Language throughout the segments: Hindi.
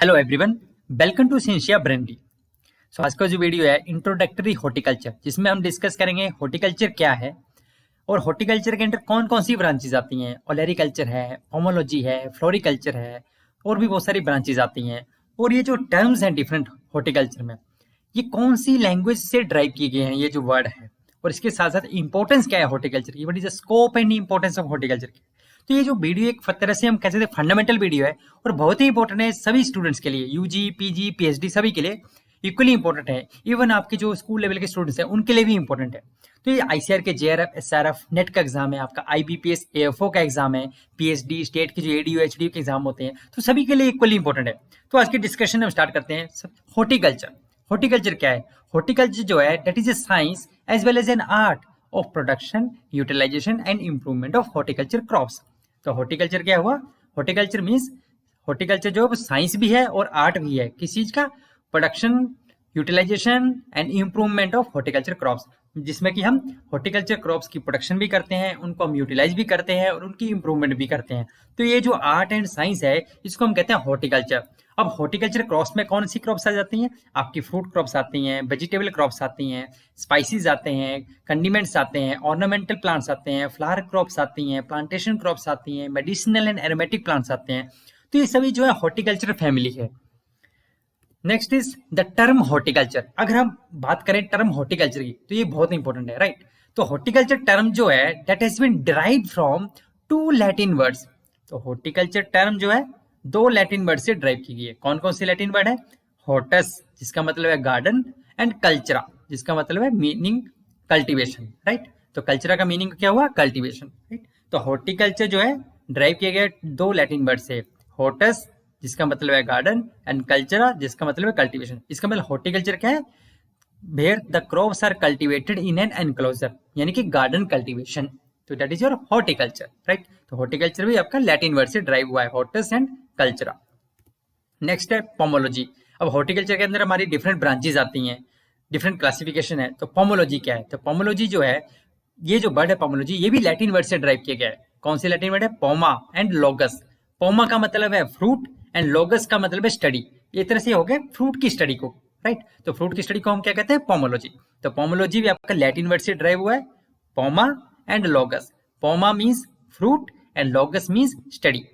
Hello everyone, welcome to Cynthia Brandy. आज का जो वीडियो है इंट्रोडक्टरी हॉर्टिकल्चर, जिसमें हम डिस्कस करेंगे हॉर्टिकल्चर क्या है और हॉर्टिकल्चर के अंदर कौन कौन सी ब्रांचेज आती हैं। ओलेरिकल्चर है, पोमोलॉजी है, फ्लोरिकल्चर है और भी बहुत सारी ब्रांचेज आती हैं। और ये जो टर्म्स हैं डिफरेंट हॉर्टिकल्चर में, ये कौन सी लैंग्वेज से ड्राइव किए गए हैं ये जो वर्ड है, और इसके साथ साथ इंपॉर्टेंस क्या है हॉर्टिकल्चर की, what is the scope and importance of horticulture की। तो ये जो वीडियो एक तरह से हम कह सकते हैं फंडामेंटल वीडियो है और बहुत ही इंपॉर्टेंट है सभी स्टूडेंट्स के लिए, यूजी पीजी पीएचडी सभी के लिए इक्वली इंपॉर्टेंट है। इवन आपके जो स्कूल लेवल के स्टूडेंट्स हैं उनके लिए भी इंपॉर्टेंट है। तो ये आईसीआर के जेआरएफ एसआरएफ नेट का एग्जाम है, आपका आईबीपीएस एएफओ का एग्जाम है, पीएचडी स्टेट के जो एडीयू एचडीयू के एग्जाम होते हैं, तो सभी के लिए इक्वली इंपॉर्टेंट है। तो आज की डिस्कशन हम स्टार्ट करते हैं। हॉर्टिकल्चर, हॉर्टिकल्चर क्या है? हॉर्टिकल्चर जो है that is a science as well as an art of production, utilization and improvement of horticulture crops. तो हॉर्टिकल्चर क्या हुआ? हॉर्टिकल्चर मीन्स हॉर्टिकल्चर जो साइंस भी है और आर्ट भी है। किस चीज का? Production, utilization and improvement of horticulture crops, जिसमें कि हम हॉर्टिकल्चर क्रॉप्स की प्रोडक्शन भी करते हैं, उनको हम यूटिलाइज भी करते हैं और उनकी इंप्रूवमेंट भी करते हैं। तो ये जो आर्ट एंड साइंस है इसको हम कहते हैं हॉर्टिकल्चर। अब हॉर्टिकल्चर क्रॉप्स में कौन सी क्रॉप्स आ जाती हैं? आपकी फ्रूट क्रॉप्स आती हैं, वेजिटेबल क्रॉप्स आती हैं, स्पाइसेस आते हैं, कंडीमेंट्स आते हैं, ऑर्नामेंटल प्लांट्स आते हैं, फ्लावर क्रॉप्स आती हैं, प्लांटेशन क्रॉप्स आती हैं, मेडिसिनल एंड एरोमेटिक प्लांट्स आते हैं। तो ये सभी जो है हॉर्टिकल्चर फैमिली है। Next is the term horticulture. अगर हम बात करें टर्म हॉर्टिकल्चर की तो ये बहुत इंपॉर्टेंट है, राइट? तो हॉर्टिकल्चर टर्म जो है that has been derived from two Latin words. तो हॉर्टिकल्चर टर्म जो है दो लैटिन वर्ड से ड्राइव की गई है। कौन कौन से लैटिन वर्ड है? हॉर्टस जिसका मतलब है गार्डन, एंड कल्चरा जिसका मतलब है मीनिंग कल्टीवेशन, राइट? तो कल्चरा का मीनिंग क्या हुआ? Cultivation, right? तो हॉर्टिकल्चर जो है ड्राइव किया गया दो लैटिन वर्ड से, हॉर्टस जिसका मतलब है गार्डन एंड कल्चरा जिसका मतलब है कल्टीवेशन। इसका मतलब हॉर्टिकल्चर क्या है? Where the crops are cultivated in an enclosure, यानी कि गार्डन कल्टीवेशन। तो that is your horticulture, right? तो हॉर्टिकल्चर भी आपका लैटिन वर्ड से ड्राइव हुआ है, हॉर्टस एंड कल्चरा। नेक्स्ट है पोमोलॉजी। अब हॉर्टिकल्चर के अंदर हमारी डिफरेंट ब्रांचेज आती हैं, डिफरेंट क्लासिफिकेशन है। तो पोमोलॉजी क्या है? तो पोमोलॉजी जो है, ये जो वर्ड है पोमोलॉजी, ये भी लैटिन वर्ड से ड्राइव किया गया है। कौन से लैटिन वर्ड है? Poma and logos. पोमा का मतलब है फ्रूट एंड लोगस का मतलब है स्टडी। ये तरह से हो गया फ्रूट की स्टडी को, राइट? तो फ्रूट की स्टडी को हम क्या कहते हैं? पोमोलॉजी। तो पोमोलॉजी भी आपका लैटिन वर्ड से ड्राइव हुआ है, poma and logos. Poma means fruit and logos means study.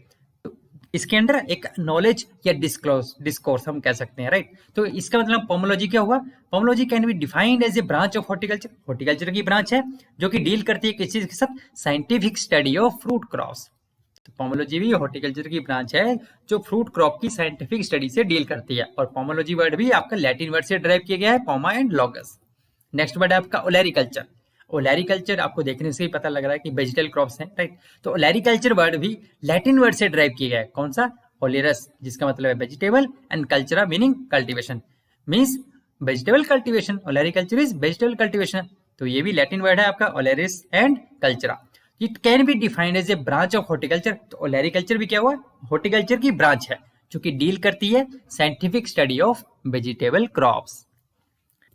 इसके अंदर एक नॉलेज या डिस्कोर्स हम कह सकते हैं, राइट? तो इसका मतलब पोमोलॉजी क्या हुआ? Pomology can be defined as a branch of horticulture. Horticulture की ब्रांच है जो कि डील करती है किस चीज के साथ? Scientific study of fruit crops. तो पोमोलॉजी भी हॉर्टिकल्चर की ब्रांच है जो फ्रूट क्रॉप की साइंटिफिक स्टडी से डील करती है। और पोमोलॉजी वर्ड भी आपका लैटिन वर्ड से ड्राइव किया गया है, पोमा एंड लोगस। नेक्स्ट वर्ड है आपका ओलेरिकल्चर। ओलेरिकल्चर आपको देखने से ही पता लग रहा है कि वेजिटल क्रॉप्स हैं, राइट? तो ओलेरिकल्चर वर्ड भी लैटिन वर्ड से ड्राइव किया गया है। कौन सा? ओलेरस जिसका मतलब है vegetable and cultura meaning cultivation, means vegetable cultivation. Olericulture is vegetable cultivation. तो ये भी लैटिन वर्ड है आपका oleris and cultura. It can be defined as a branch of horticulture. तो ओलेरिकल्चर भी क्या हुआ? हॉर्टिकल्चर की ब्रांच है जो कि डील करती है scientific study of vegetable crops.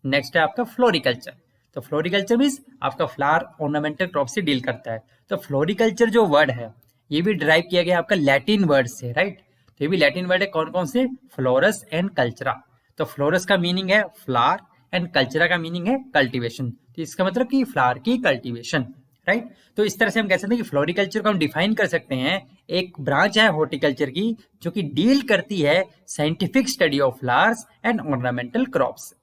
Next है आपका फ्लोरिकल्चर। तो फ्लोरिकल्चर मीन्स आपका फ्लावर ऑर्नामेंटल क्रॉप से डील करता है। तो फ्लोरिकल्चर जो वर्ड है ये भी ड्राइव किया गया आपका लैटिन वर्ड से, राइट? तो ये भी लैटिन वर्ड है। कौन कौन से? Floris and cultura. तो फ्लोरस का मीनिंग है फ्लावर एंड कल्चरा का मीनिंग है कल्टीवेशन। तो इसका मतलब कि फ्लावर की कल्टीवेशन, राइट? तो इस तरह से हम कह सकते हैं कि फ्लोरिकल्चर को हम डिफाइन कर सकते हैं, एक ब्रांच है हॉर्टिकल्चर की जो कि डील करती है scientific study of flowers and ornamental crops.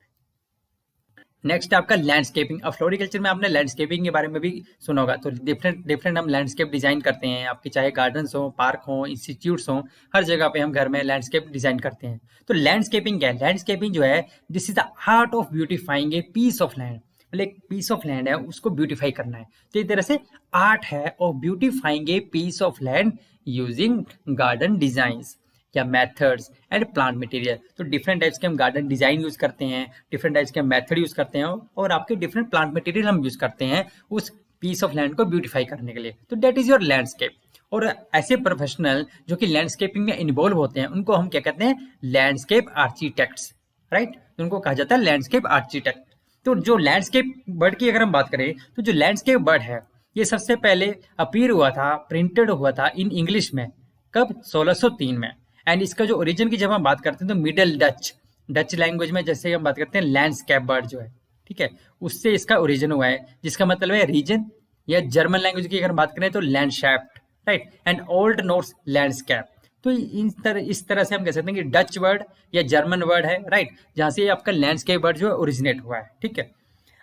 Next आपका लैंडस्केपिंग। अब फ्लोरिकल्चर में आपने लैंडस्केपिंग के बारे में भी सुना होगा। तो डिफरेंट हम लैंडस्केप डिजाइन करते हैं, आपके चाहे गार्डन्स हो, पार्क हो, इंस्टीट्यूट्स हो, हर जगह पे हम घर में लैंडस्केप डिजाइन करते हैं। तो लैंडस्केपिंग क्या है? लैंडस्केपिंग जो है this is the art of beautifying a piece of land. मतलब एक पीस ऑफ लैंड है उसको ब्यूटिफाई करना है। तो एक तरह से आर्ट है of beautifying a piece of land using garden designs या मेथड्स एंड प्लांट मटेरियल। तो डिफरेंट टाइप्स के हम गार्डन डिजाइन यूज करते हैं, डिफरेंट टाइप्स के मेथड यूज करते हैं और आपके डिफरेंट प्लांट मटेरियल हम यूज करते हैं उस पीस ऑफ लैंड को ब्यूटिफाई करने के लिए। तो दैट इज योर लैंडस्केप। और ऐसे प्रोफेशनल जो कि लैंडस्केपिंग में इन्वॉल्व होते हैं उनको हम क्या कहते हैं? Landscape architects, right? तो उनको कहा जाता है लैंडस्केप आर्किटेक्ट। तो जो लैंडस्केप वर्ड की अगर हम बात करें तो जो लैंडस्केप वर्ड है ये सबसे पहले अपीयर हुआ था, प्रिंटेड हुआ था इन इंग्लिश में। कब? 1603 में। एंड इसका जो ओरिजिन की जब हम बात करते हैं तो मिडल डच लैंग्वेज में जैसे हम बात करते हैं लैंडस्केप बर्ड जो है, ठीक है, उससे इसका ओरिजिन हुआ है, जिसका मतलब है रीजन, या जर्मन लैंग्वेज की अगर बात करें तो landschaft, right, and Old Norse landscape. तो इस तरह से हम कह सकते हैं कि डच वर्ड या जर्मन वर्ड है, राइट, जहां से आपका लैंडस्केप वर्ड जो है ओरिजिनेट हुआ है, ठीक है।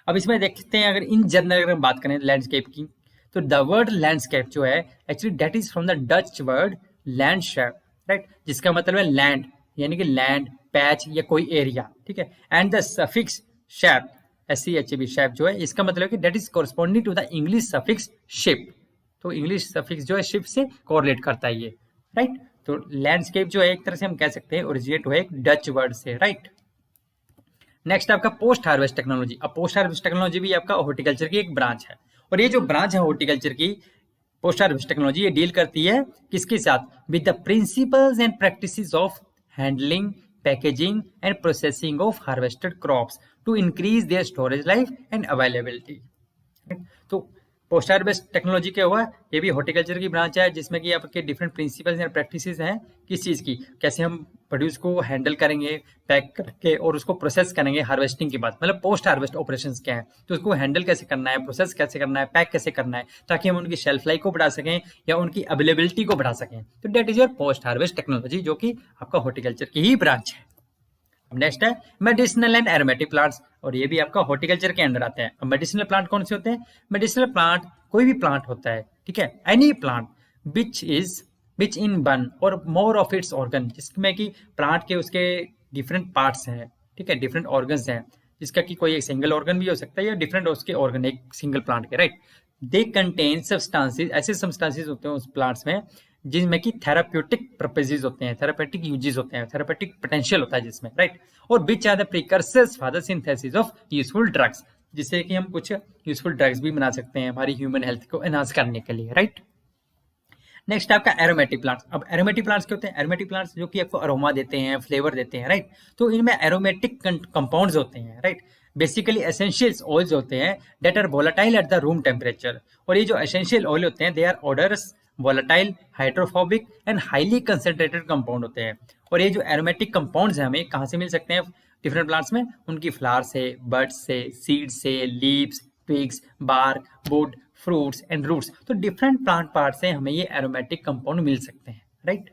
अब इसमें देखते हैं अगर इन जनरल अगर हम बात करें लैंडस्केप की, तो द वर्ड लैंडस्केप जो है actually that is from the Dutch word landschaft, right, जिसका मतलब है लैंड, यानी कि लैंड, पैच या कोई एरिया, ठीक है, and the suffix shap, SCHAP shap जो है, इसका मतलब है कि that is corresponding to the English suffix ship. तो इंग्लिश सफिक्स जो है शिप से कोरिलेट करता है ये, राइट। तो लैंडस्केप जो है एक तरह से हम कह सकते हैं ओरिजिनेट हुआ एक डच वर्ड से, राइट। नेक्स्ट आपका पोस्ट हार्वेस्ट टेक्नोलॉजी। अब पोस्ट हार्वेस्ट टेक्नोलॉजी भी आपका हॉर्टिकल्चर की एक ब्रांच है, और ये जो ब्रांच है हॉर्टिकल्चर की, पोस्ट हार्वेस्ट टेक्नोलॉजी, ये डील करती है किसके साथ, with the principles and practices of handling, packaging and processing of harvested crops to increase their storage life and availability. तो पोस्ट हार्वेस्ट टेक्नोलॉजी क्या हुआ, ये भी हॉर्टिकल्चर की ब्रांच है, जिसमें कि आपके डिफरेंट प्रिंसिपल्स एंड प्रैक्टिसेस हैं किस चीज़ की, कैसे हम प्रोड्यूस को हैंडल करेंगे, पैक करके और उसको प्रोसेस करेंगे हार्वेस्टिंग के बाद, मतलब पोस्ट हार्वेस्ट ऑपरेशंस क्या है, तो उसको हैंडल कैसे करना है, प्रोसेस कैसे करना है, पैक कैसे करना है, ताकि हम उनकी शेल्फ लाइफ को बढ़ा सकें या उनकी अवेलेबिलिटी को बढ़ा सकें। तो that is your post harvest technology, जो कि आपका हॉर्टिकल्चर की ही ब्रांच है। अब नेक्स्ट है मेडिसिनल एंड एरोमेटिक प्लांट्स, और ये भी आपका हॉर्टिकल्चर के अंडर आते हैं। अब मेडिसिनल प्लांट कौन से होते हैं, मेडिसिनल प्लांट कोई भी प्लांट होता है, ठीक है, any plant which in one और मोर ऑफ इट्स ऑर्गन, जिसमें कि प्लांट के उसके डिफरेंट पार्ट्स हैं, ठीक है, डिफरेंट ऑर्गन्स हैं, जिसका कि कोई एक सिंगल ऑर्गन भी हो सकता है या डिफरेंट उसके ऑर्गन एक सिंगल प्लांट के, राइट। दे कंटेन सब्सटेंसेस, ऐसे सब्सटेंसेस होते हैं उस प्लांट्स में जिनमें कि थेराप्यूटिक पर्पसेस होते हैं, थेरापेटिक यूजेस होते हैं, थेरापेटिक पोटेंशियल होता है जिसमें, राइट। और which are the precursors for the synthesis of useful drugs, जिससे कि हम कुछ यूजफुल ड्रग्स भी बना सकते हैं हमारी ह्यूमन हेल्थ को एनहांस करने के लिए, राइट। नेक्स्ट आपका एरोमेटिक प्लांट्स। अब एरोमेटिक प्लांट्स क्या होते हैं, एरोमेटिक प्लांट्स जो कि आपको अरोमा देते हैं, फ्लेवर देते हैं, राइट। तो इनमें एरोमेटिक कंपाउंड्स होते हैं, राइट, बेसिकली एसेंशियल ऑयल्स होते हैं that are volatile at the room temperature. और ये जो एसेंशियल ऑयल होते हैं they are odorous, volatile, hydrophobic and highly concentrated compound होते हैं। और ये जो एरोमेटिक कंपाउंड्स हैं हमें कहाँ से मिल सकते हैं डिफरेंट प्लांट्स में, उनकी फ्लावर से, बर्ड्स से, सीड से, leaves, twigs, bark, wood, fruits and roots. तो डिफरेंट प्लांट पार्ट से हमें ये एरोमेटिक कंपाउंड मिल सकते हैं, राइट।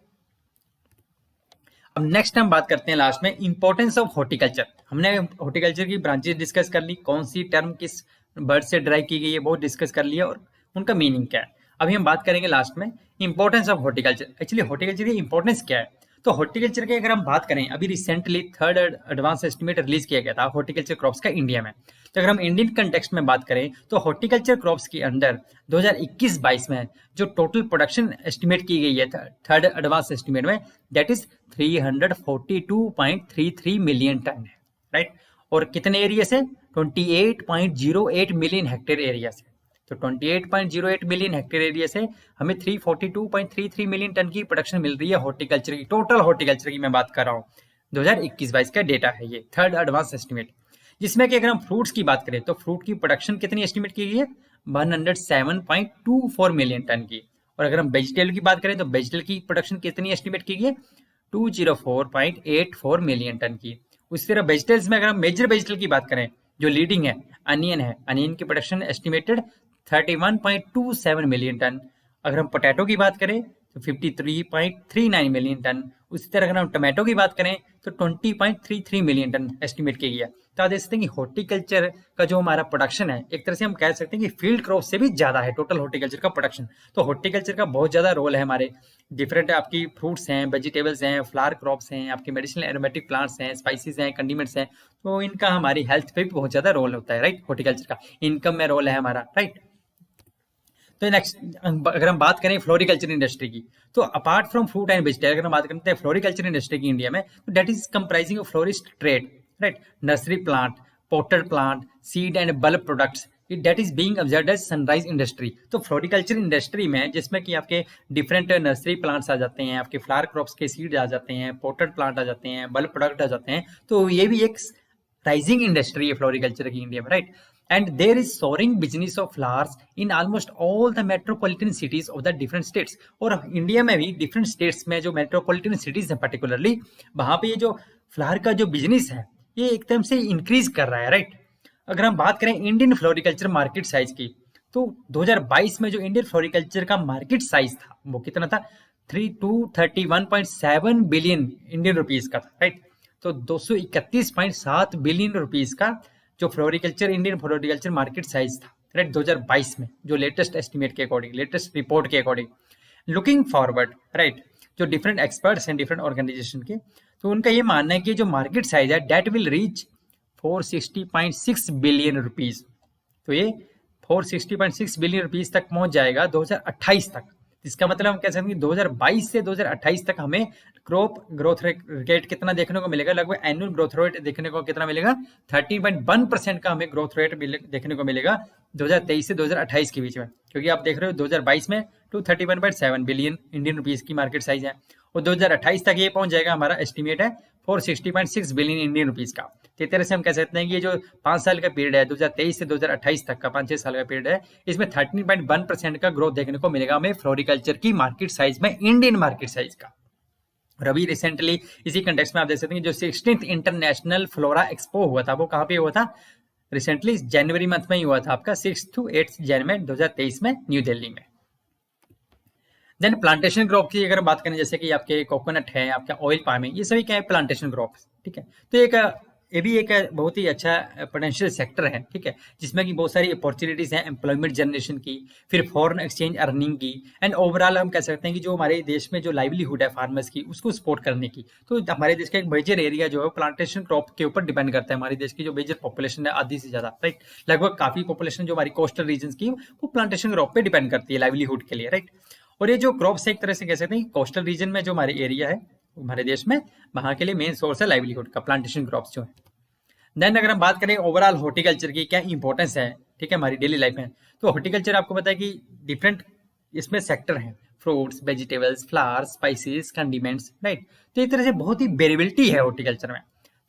अब नेक्स्ट हम बात करते हैं लास्ट में इंपॉर्टेंस ऑफ हॉर्टिकल्चर। हमने हॉर्टिकल्चर की ब्रांचेस डिस्कस कर ली, कौन सी टर्म किस वर्ड से ड्राइव की गई है वो डिस्कस कर लिया और उनका मीनिंग क्या है। अभी हम बात करेंगे लास्ट में importance of horticulture. Actually horticulture की इंपॉर्टेंस क्या है, तो हॉर्टिकल्चर की अगर हम बात करें, अभी recently third advance estimate release किया गया था हॉर्टिकल्चर क्रॉप्स का इंडिया में। तो अगर हम इंडियन कंटेक्स्ट में बात करें तो हॉर्टिकल्चर क्रॉप्स के अंदर 2021-22 में जो टोटल प्रोडक्शन एस्टिमेट की गई है थर्ड एडवांस एस्टिमेट में, दैट इज 342.33 मिलियन टन है, राइट। और कितने एरिया से, 28.08 मिलियन हेक्टेयर एरिया से। तो 28.08 मिलियन हेक्टेयर एरिया से हमें 342.33 मिलियन टन की प्रोडक्शन मिल रही है हॉर्टिकल्चर की, टोटल हॉर्टिकल्चर की मैं बात कर रहा हूँ। 2021-22 का डेटा है ये थर्ड एडवांस एस्टिमेट, जिसमें कि अगर हम फ्रूट्स की बात करें तो फ्रूट की प्रोडक्शन कितनी एस्टिमेट की गई है, 107.24 मिलियन टन की। और अगर हम वेजिटेबल की बात करें तो वेजिटेबल की प्रोडक्शन कितनी एस्टिमेट की गई है, 204.84 मिलियन टन की। उसी तरह वेजिटेबल्स में अगर हम मेजर वेजिटेबल की बात करें जो लीडिंग है, अनियन है, अनियन की प्रोडक्शन एस्टिमेटेड 31.27 मिलियन टन। अगर हम पोटैटो की बात करें तो 53.39 मिलियन टन। उसी तरह अगर हम टमाटो की बात करें तो 20.33 मिलियन टन एस्टिमेट की गया। तो आप देख सकते हैं कि हॉर्टिकल्चर का जो हमारा प्रोडक्शन है एक तरह से हम कह सकते हैं कि फील्ड क्रॉप से भी ज्यादा है टोटल हॉर्टिकल्चर का प्रोडक्शन। तो हॉर्टिकल्चर का बहुत ज्यादा रोल है हमारे डिफरेंट आपकी फ्रूट्स हैं, वेजिटेबल्स हैं, फ्लावर क्रॉप्स हैं, आपके मेडिसिनल एरोमेटिक प्लांट्स हैं, स्पाइसेस हैं, कंडीमेंट्स हैं। तो इनका हमारी हेल्थ पे भी बहुत ज्यादा रोल होता है, राइट। हॉर्टिकल्चर का इनकम में रोल है हमारा, राइट। तो नेक्स्ट अगर हम बात करें फ्लोरिकल्चर इंडस्ट्री की, तो apart from fruit and vegetable अगर हम बात करते हैं फ्लोरिकल्चर इंडस्ट्री की इंडिया में, तो that is comprising of florist trade, right, nursery plant, potted plant, seed and bulb products, that is being observed as sunrise industry. तो फ्लोरिकल्चर इंडस्ट्री में जिसमें कि आपके डिफरेंट नर्सरी प्लांट्स आ जाते हैं, आपके फ्लावर क्रॉप्स के सीड आ जाते हैं, पोटेड प्लांट आ जाते हैं, बल्ब प्रोडक्ट आ जाते हैं, तो ये भी एक राइजिंग इंडस्ट्री है फ्लोरिकल्चर की इंडिया में, right. and there is soaring business of flowers in almost all the metropolitan cities of the different states। और इंडिया में भी डिफरेंट स्टेट्स में जो मेट्रोपॉलिटन सिटीज हैं पर्टिकुलरली, वहां पे ये जो फ्लावर का जो बिजनेस है ये एकदम से इंक्रीज कर रहा है, राइट। अगर हम बात करें इंडियन फ्लोरिकल्चर मार्केट साइज की, तो 2022 में जो इंडियन फ्लोरिकल्चर का मार्केट साइज था वो कितना था, 31.7 बिलियन इंडियन रुपीज का था, राइट। तो 231.7 बिलियन रुपीज का जो floriculture Indian floriculture market size था, राइट, 2022 में, जो लेटेस्ट एस्टिमेट के अकॉर्डिंग, लेटेस्ट रिपोर्ट के अकॉर्डिंग। लुकिंग फॉरवर्ड, राइट, जो डिफरेंट एक्सपर्ट्स हैं डिफरेंट ऑर्गेनाइजेशन के, तो उनका ये मानना है कि जो मार्केट साइज है that will reach 460.6 billion rupees. तो ये 460.6 बिलियन रुपीज तक पहुंच जाएगा 2028 तक। इसका मतलब हम कह सकते हैं कि 2022 से 2028 तक हमें क्रॉप ग्रोथ रेट कितना देखने को मिलेगा, लगभग एनुअल ग्रोथ रेट देखने को कितना मिलेगा, 13.1% का हमें ग्रोथ रेट देखने को मिलेगा 2023 से 2028 के बीच में। क्योंकि आप देख रहे हो 2022 में 231.7 बिलियन इंडियन रुपीज की मार्केट साइज है, और 2028 तक ये पहुंच जाएगा, हमारा एस्टिमेट है 460.6 बिलियन इंडियन रुपीज का। तो इस तरह से हम कह सकते हैं कि ये जो 5 साल का पीरियड है, 2023 से 2028 तक का 5-6 साल का पीरियड है, इसमें 13.1% का ग्रोथ देखने को मिलेगा हमें फ्लोरिकल्चर की मार्केट साइज में, इंडियन मार्केट साइज का। और अभी रिसेंटली इसी कंटेक्स्ट में आप देख सकते हैं जो 16th इंटरनेशनल फ्लोरा एक्सपो हुआ था, वो कहाँ पे हुआ था, रिसेंटली जनवरी मंथ में ही हुआ था आपका, 6 to 8 जनवरी 2023 में न्यू दिल्ली में। देन प्लांटेशन क्रॉप की अगर बात करें, जैसे कि आपके कोकोनट है, आपका ऑयल पाम है, ये सभी क्या है, प्लांटेशन क्रॉप, ठीक है। तो ये भी एक बहुत ही अच्छा पोटेंशियल सेक्टर है, ठीक है, जिसमें कि बहुत सारी अपॉर्चुनिटीज हैं एम्प्लॉयमेंट जनरेशन की, फिर फॉरेन एक्सचेंज अर्निंग की, एंड ओवरऑल हम कह सकते हैं कि जो हमारे देश में जो लाइवलीहुड है फार्मर्स की, उसको सपोर्ट करने की। तो हमारे देश का एक मेजर एरिया जो है प्लांटेशन क्रॉप के ऊपर डिपेंड करता है। हमारे देश की जो मेजर पॉपुलेशन है आधी से ज्यादा, राइट, लगभग काफी पॉपुलेशन जो हमारी कोस्टल रीजन की वो प्लांटेशन क्रॉप पे डिपेंड करती है लाइवलीहुड के लिए, राइट। और ये जो क्रॉप्स एक तरह से कह सकते हैं कोस्टल रीजन में जो हमारे एरिया है हमारे देश में, वहां के लिए मेन सोर्स है लाइवलीहुड का, प्लांटेशन क्रॉप्स जो है। देन अगर हम बात करें ओवरऑल हॉर्टिकल्चर की क्या इंपॉर्टेंस है, ठीक है, हमारी डेली लाइफ में, तो हॉर्टिकल्चर आपको पता है कि डिफरेंट इसमें सेक्टर हैं, fruits, vegetables, flowers, spices, condiments, right. तो एक तरह से बहुत ही वेरिएबिलिटी है हॉर्टिकल्चर में।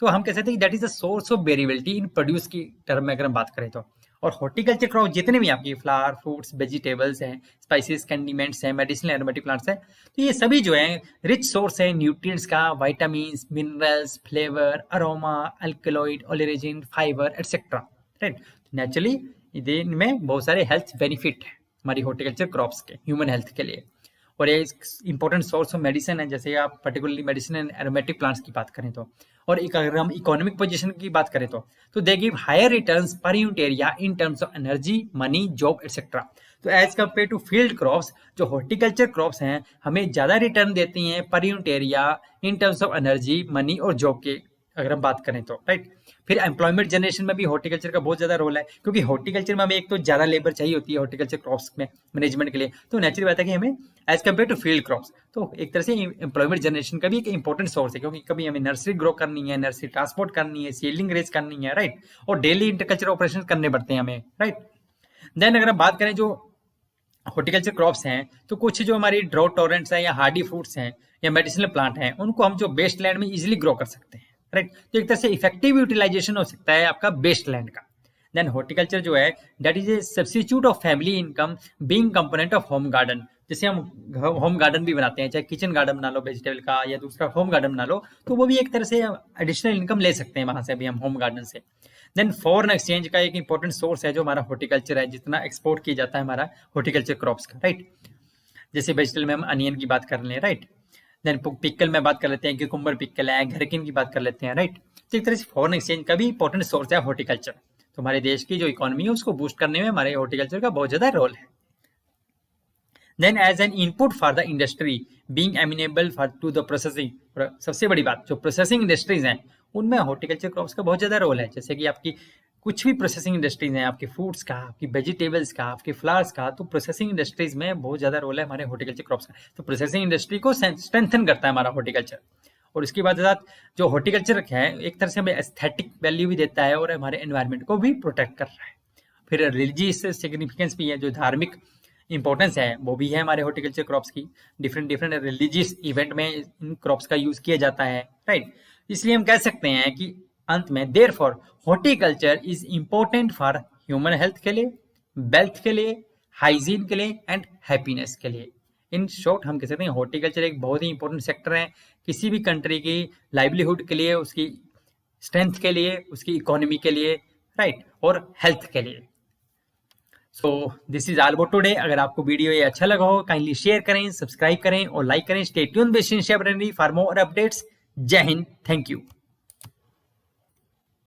तो हम कह सकते हैं कि that is the source of variability in produce की टर्म में अगर हम बात करें तो। और हॉर्टिकल्चर क्रॉप जितने भी आपकी फ्लावर, फ्रूट्स, वेजिटेबल्स हैं, स्पाइसेस, कंडीमेंट्स हैं, मेडिसिनल एरोमेटिक प्लांट्स हैं, तो ये सभी जो है रिच सोर्स है न्यूट्रिएंट्स का, vitamins, minerals, flavour, aroma, alkaloid, oleoresin, fibre etcetera, right. Naturally इनमें बहुत सारे हेल्थ बेनिफिट है हमारी हॉर्टिकल्चर क्रॉप्स के ह्यूमन हेल्थ के लिए। और ये इंपॉर्टेंट सोर्स ऑफ मेडिसिन है, जैसे आप particularly medicine and aromatic plants की बात करें तो। और अगर हम इकोनॉमिक पोजीशन की बात करें तो they give higher returns per unit area in terms of energy, money, job etcetera. तो as compare to field crops, जो हॉर्टिकल्चर क्रॉप्स हैं हमें ज्यादा रिटर्न देती हैं per unit area in terms of energy, money और जॉब के अगर हम बात करें तो, राइट। फिर एम्प्लॉयमेंट जनरेशन में भी हॉर्टिकल्चर का बहुत ज्यादा रोल है, क्योंकि हॉर्टिकल्चर में हमें एक तो ज्यादा लेबर चाहिए होती है हॉर्टिकल्चर क्रॉप्स में मैनेजमेंट के लिए। तो नेचुरल बात है कि हमें as compare to field crops, तो एक तरह से एम्प्लॉयमेंट जनरेशन का भी एक इंपॉर्टेंट सोर्स है, क्योंकि कभी हमें नर्सरी ग्रो करनी है, नर्सरी ट्रांसपोर्ट करनी है, सीडलिंग रेज करनी है, राइट, और डेली इंटरकल्चर ऑपरेशन करने पड़ते हैं हमें, राइट। देन अगर हम बात करें जो हॉर्टिकल्चर क्रॉप्स हैं, तो कुछ जो हमारी ड्राउट टॉलरेंट्स हैं या हार्डी फ्रूट्स हैं या मेडिसिनल प्लांट हैं, उनको हम जो बेस्ट लैंड में इजिली ग्रो कर सकते हैं, राइट। तो एक तरह से इफेक्टिव यूटिलाइजेशन हो सकता है आपका बेस्ट लैंड का। देन हॉर्टिकल्चर जो है that is A substitute of family income being component of home garden. जैसे हम होम गार्डन भी बनाते हैं, चाहे किचन गार्डन बना लो वेजिटेबल का या दूसरा होम गार्डन बना लो, तो वो भी एक तरह से एडिशनल इनकम ले सकते हैं वहां से भी हम होम गार्डन से। देन फॉरेन एक्सचेंज का एक इंपॉर्टेंट सोर्स है जो हमारा हॉर्टिकल्चर है, जितना एक्सपोर्ट किया जाता है हमारा हॉर्टिकल्चर क्रॉप्स का, राइट। जैसे वेजिटेबल में हम अनियन की बात कर लें, राइट। देन पिकल में बात कर लेते हैं, क्यूकम्बर पिकल है, घरकिन की बात कर लेते हैं, राइट। तो एक तरह से फॉरेन एक्सचेंज का भी इंपॉर्टेंट सोर्स है हॉर्टिकल्चर। तो हमारे देश की जो इकोनॉमी है उसको बूस्ट करने में हमारे हॉर्टिकल्चर का बहुत ज्यादा रोल है। Then as an input for the industry being amenable for to the processing, सबसे बड़ी बात जो प्रोसेसिंग इंडस्ट्रीज हैं उनमें हॉर्टिकल्चर क्रॉप्स का बहुत ज्यादा रोल है। जैसे कि आपकी कुछ भी प्रोसेसिंग इंडस्ट्रीज हैं, आपके फ्रूट्स का, आपकी वेजिटेबल्स का, आपके फ्लावर्स का, तो प्रोसेसिंग इंडस्ट्रीज में बहुत ज्यादा रोल है हमारे हॉर्टिकल्चर क्रॉप्स का। तो प्रोसेसिंग इंडस्ट्री को स्ट्रेंथन करता है हमारा हॉर्टिकल्चर। और उसके बाद जो हॉर्टिकल्चर है एक तरह से हमें एस्थेटिक वैल्यू भी देता है और हमारे एनवायरनमेंट को भी प्रोटेक्ट कर रहा है। फिर रिलीजियस सिग्निफिकेंस भी है, जो धार्मिक इंपॉर्टेंस है वो भी है हमारे हॉर्टिकल्चर क्रॉप्स की। डिफरेंट डिफरेंट रिलीजियस इवेंट में इन क्रॉप्स का यूज किया जाता है, राइट। इसलिए हम कह सकते हैं कि अंत में therefore horticulture is important for human health के लिए, वेल्थ के लिए, हाइजीन के लिए एंड हैप्पीनेस के लिए। इन शॉर्ट हम कह सकते हैं हॉर्टिकल्चर एक बहुत ही इंपॉर्टेंट सेक्टर है किसी भी कंट्री की लाइवलीहुड के लिए, उसकी स्ट्रेंथ के लिए, उसकी इकोनॉमी के लिए, राइट, और हेल्थ के लिए। So this is all about today. अगर आपको वीडियो ये अच्छा लगा हो काइंडली शेयर करें, सब्सक्राइब करें और लाइक करें। Stay tuned with Cynthia Brandy for more updates. Jai Hind, thank you.